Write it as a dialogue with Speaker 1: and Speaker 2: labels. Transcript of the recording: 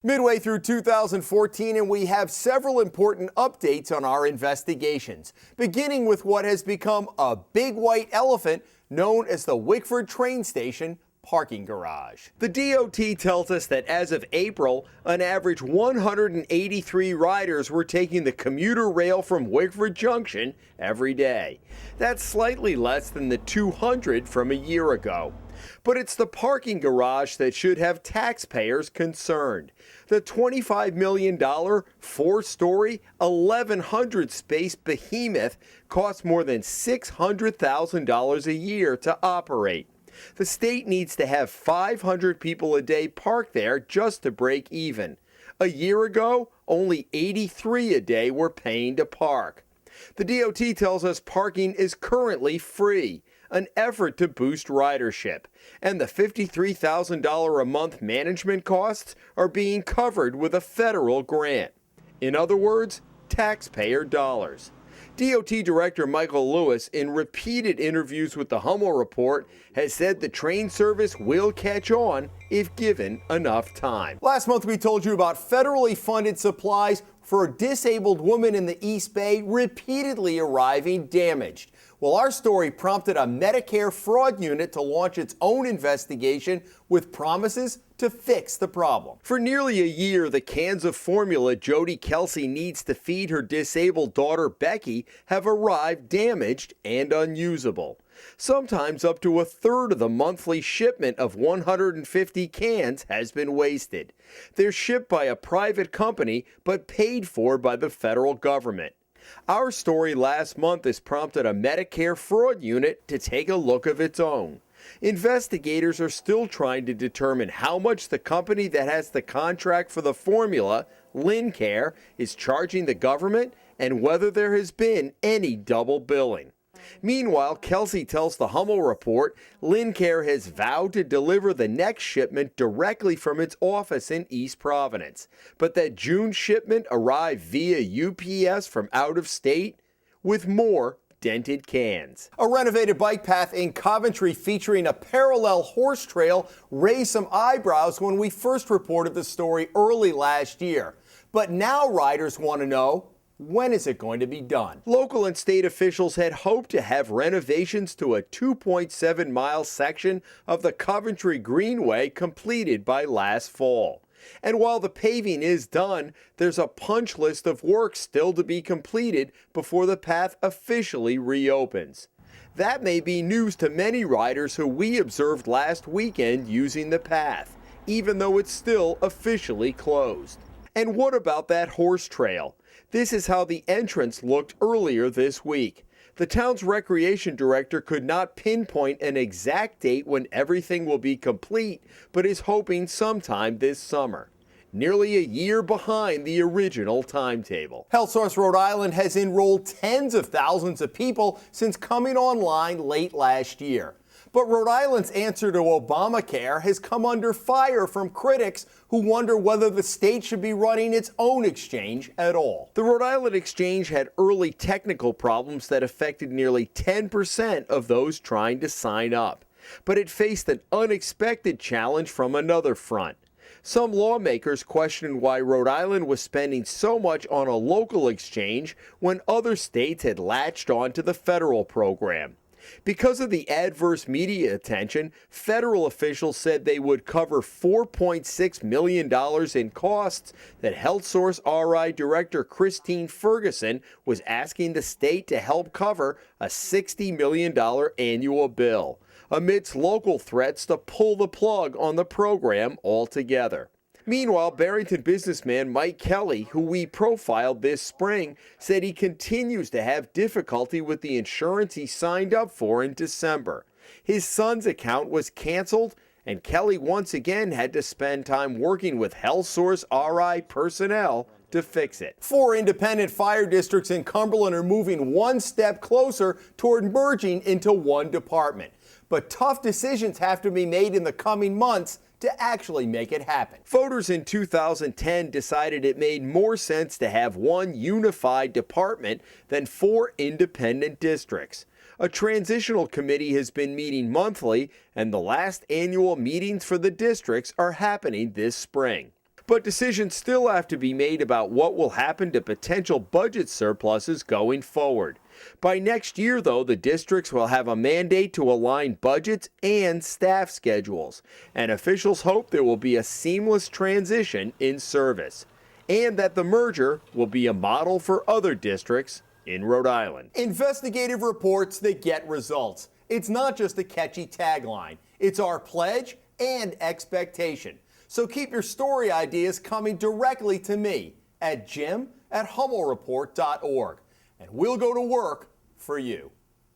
Speaker 1: Midway through 2014, and we have several important updates on our investigations, beginning with what has become a big white elephant known as the Wickford Train Station parking garage. The DOT tells us that as of April, an average 183 riders were taking the commuter rail from Wickford Junction every day. That's slightly less than the 200 from a year ago. But it's the parking garage that should have taxpayers concerned. The $25 million, four-story, 1,100-space behemoth costs more than $600,000 a year to operate. The state needs to have 500 people a day park there just to break even. A year ago, only 83 a day were paying to park. The DOT tells us parking is currently free, an effort to boost ridership, and the $53,000 a month management costs are being covered with a federal grant. In other words, taxpayer dollars. DOT Director Michael Lewis, in repeated interviews with the Hummel report, has said the train service will catch on if given enough time. Last month we told you about federally funded supplies for a disabled woman in the East Bay repeatedly arriving damaged. Well, our story prompted a Medicare fraud unit to launch its own investigation with promises to fix the problem. For nearly a year, the cans of formula Jody Kelsey needs to feed her disabled daughter Becky have arrived damaged and unusable. Sometimes up to a third of the monthly shipment of 150 cans has been wasted. They're shipped by a private company but paid for by the federal government. Our story last month has prompted a Medicare fraud unit to take a look of its own. Investigators are still trying to determine how much the company that has the contract for the formula, Lincare, is charging the government and whether there has been any double billing. Meanwhile, Kelsey tells the Hummel report Lincare has vowed to deliver the next shipment directly from its office in East Providence, but that June shipment arrived via UPS from out of state with more dented cans. A renovated bike path in Coventry featuring a parallel horse trail raised some eyebrows when we first reported the story early last year. But now riders want to know, when is it going to be done? Local and state officials had hoped to have renovations to a 2.7-mile section of the Coventry Greenway completed by last fall. And while the paving is done, there's a punch list of work still to be completed before the path officially reopens. That may be news to many riders who we observed last weekend using the path, even though it's still officially closed. And what about that horse trail? This is how the entrance looked earlier this week. The town's recreation director could not pinpoint an exact date when everything will be complete, but is hoping sometime this summer. Nearly a year behind the original timetable. HealthSource Rhode Island has enrolled tens of thousands of people since coming online late last year. But Rhode Island's answer to Obamacare has come under fire from critics who wonder whether the state should be running its own exchange at all. The Rhode Island Exchange had early technical problems that affected nearly 10% of those trying to sign up. But it faced an unexpected challenge from another front. Some lawmakers questioned why Rhode Island was spending so much on a local exchange when other states had latched on to the federal program. Because of the adverse media attention, federal officials said they would cover $4.6 million in costs that HealthSourceRI Director Christine Ferguson was asking the state to help cover a $60 million annual bill, amidst local threats to pull the plug on the program altogether. Meanwhile, Barrington businessman Mike Kelly, who we profiled this spring, said he continues to have difficulty with the insurance he signed up for in December. His son's account was canceled, and Kelly once again had to spend time working with HealthSourceRI personnel to fix it. 4 independent fire districts in Cumberland are moving one step closer toward merging into one department. But tough decisions have to be made in the coming months to actually make it happen. Voters in 2010 decided it made more sense to have one unified department than 4 independent districts. A transitional committee has been meeting monthly, and the last annual meetings for the districts are happening this spring. But decisions still have to be made about what will happen to potential budget surpluses going forward. By next year, though, the districts will have a mandate to align budgets and staff schedules, and officials hope there will be a seamless transition in service, and that the merger will be a model for other districts in Rhode Island. Investigative reports that get results. It's not just a catchy tagline. It's our pledge and expectation. So keep your story ideas coming directly to me at jim@hummelreport.org, and we'll go to work for you.